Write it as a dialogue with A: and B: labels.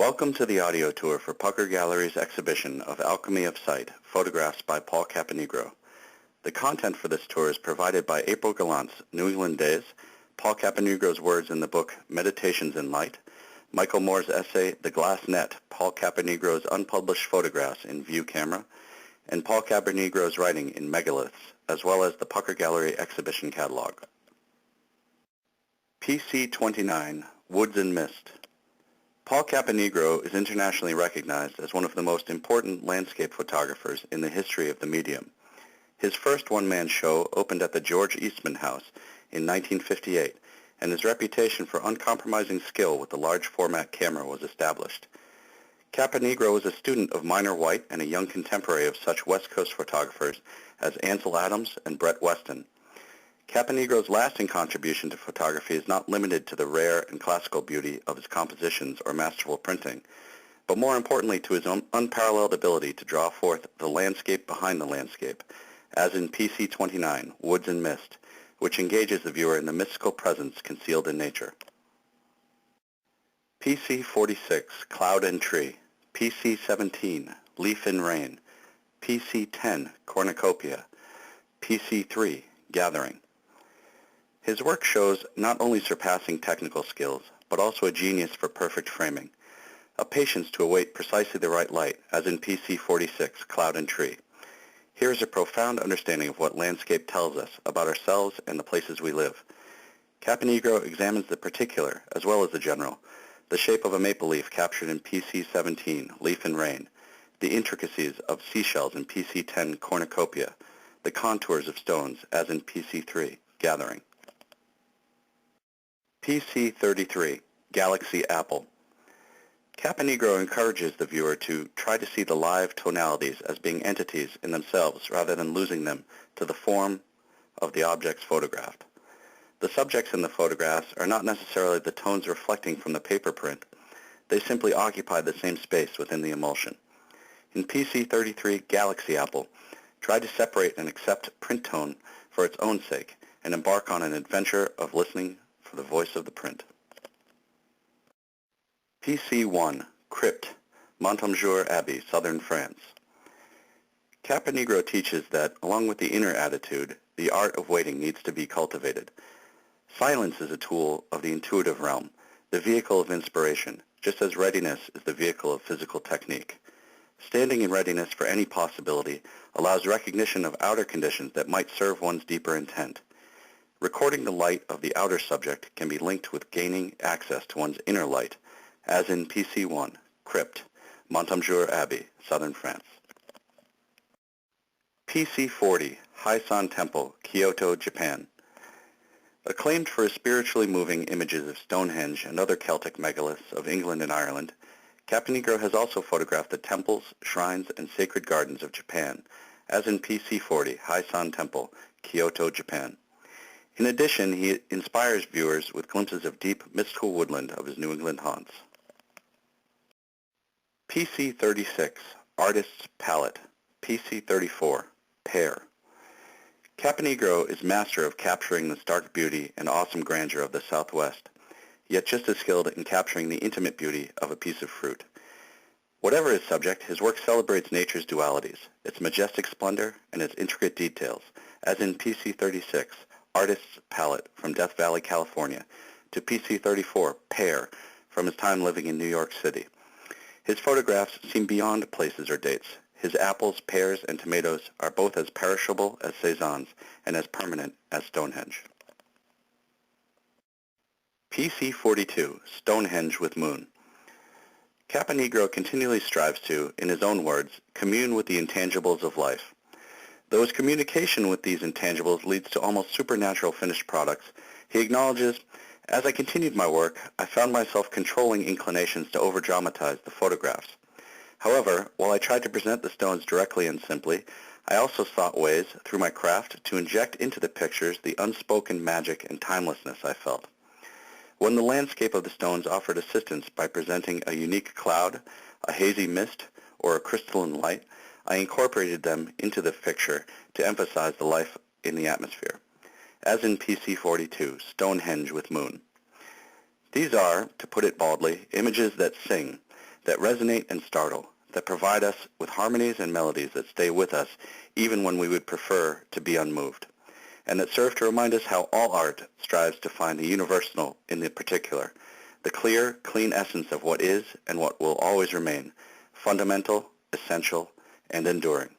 A: Welcome to the audio tour for Pucker Gallery's exhibition of Alchemy of Sight, photographs by Paul Caponigro. The content for this tour is provided by April Gallant's New England Days, Paul Caponigro's words in the book Meditations in Light, Michael Moore's essay The Glass Net, Paul Caponigro's unpublished photographs in View Camera, and Paul Caponigro's writing in Megaliths, as well as the Pucker Gallery exhibition catalog. PC 29, Woods and Mist. Paul Caponigro is internationally recognized as one of the most important landscape photographers in the history of the medium. His first one-man show opened at the George Eastman House in 1958, and his reputation for uncompromising skill with the large format camera was established. Caponigro was a student of Minor White and a young contemporary of such West Coast photographers as Ansel Adams and Brett Weston. Caponigro's lasting contribution to photography is not limited to the rare and classical beauty of his compositions or masterful printing, but more importantly to his unparalleled ability to draw forth the landscape behind the landscape, as in PC 29, Woods and Mist, which engages the viewer in the mystical presence concealed in nature. PC 46, Cloud and Tree, PC 17, Leaf and Rain, PC 10, Cornucopia, PC 3, Gathering. His work shows not only surpassing technical skills, but also a genius for perfect framing, a patience to await precisely the right light, as in PC 46, Cloud and Tree. Here is a profound understanding of what landscape tells us about ourselves and the places we live. Caponigro examines the particular, as well as the general, the shape of a maple leaf captured in PC 17, Leaf and Rain, the intricacies of seashells in PC 10, Cornucopia, the contours of stones, as in PC 3, Gathering. PC 33, Galaxy Apple. Caponigro encourages the viewer to try to see the live tonalities as being entities in themselves rather than losing them to the form of the objects photographed. The subjects in the photographs are not necessarily the tones reflecting from the paper print. They simply occupy the same space within the emulsion. In PC 33, Galaxy Apple, try to separate and accept print tone for its own sake and embark on an adventure of listening for the voice of the print. PC 1, Crypt, Montomjeur Abbey, Southern France. Caponigro teaches that, along with the inner attitude, the art of waiting needs to be cultivated. Silence is a tool of the intuitive realm, the vehicle of inspiration, just as readiness is the vehicle of physical technique. Standing in readiness for any possibility allows recognition of outer conditions that might serve one's deeper intent. Recording the light of the outer subject can be linked with gaining access to one's inner light, as in PC 1, Crypt, Montomjeur Abbey, Southern France. PC 40, Haisan Temple, Kyoto, Japan. Acclaimed for his spiritually moving images of Stonehenge and other Celtic megaliths of England and Ireland, Caponigro has also photographed the temples, shrines, and sacred gardens of Japan, as in PC 40, Haisan Temple, Kyoto, Japan. In addition, he inspires viewers with glimpses of deep, mystical woodland of his New England haunts. PC 36, Artist's Palette, PC 34, Pear. Caponigro is master of capturing the stark beauty and awesome grandeur of the Southwest, yet just as skilled in capturing the intimate beauty of a piece of fruit. Whatever his subject, his work celebrates nature's dualities, its majestic splendor, and its intricate details, as in PC 36, Artist's Palette from Death Valley, California, to PC 34, Pear, from his time living in New York City. His photographs seem beyond places or dates. His apples, pears, and tomatoes are both as perishable as Cézanne's and as permanent as Stonehenge. PC 42, Stonehenge with Moon. Caponigro continually strives to, in his own words, commune with the intangibles of life. Though his communication with these intangibles leads to almost supernatural finished products, he acknowledges, as I continued my work, I found myself controlling inclinations to over-dramatize the photographs. However, while I tried to present the stones directly and simply, I also sought ways, through my craft, to inject into the pictures the unspoken magic and timelessness I felt. When the landscape of the stones offered assistance by presenting a unique cloud, a hazy mist, or a crystalline light, I incorporated them into the picture to emphasize the life in the atmosphere, as in PC 42, Stonehenge with Moon. These are, to put it baldly, images that sing, that resonate and startle, that provide us with harmonies and melodies that stay with us even when we would prefer to be unmoved, and that serve to remind us how all art strives to find the universal in the particular, the clear, clean essence of what is and what will always remain, fundamental, essential, and enduring.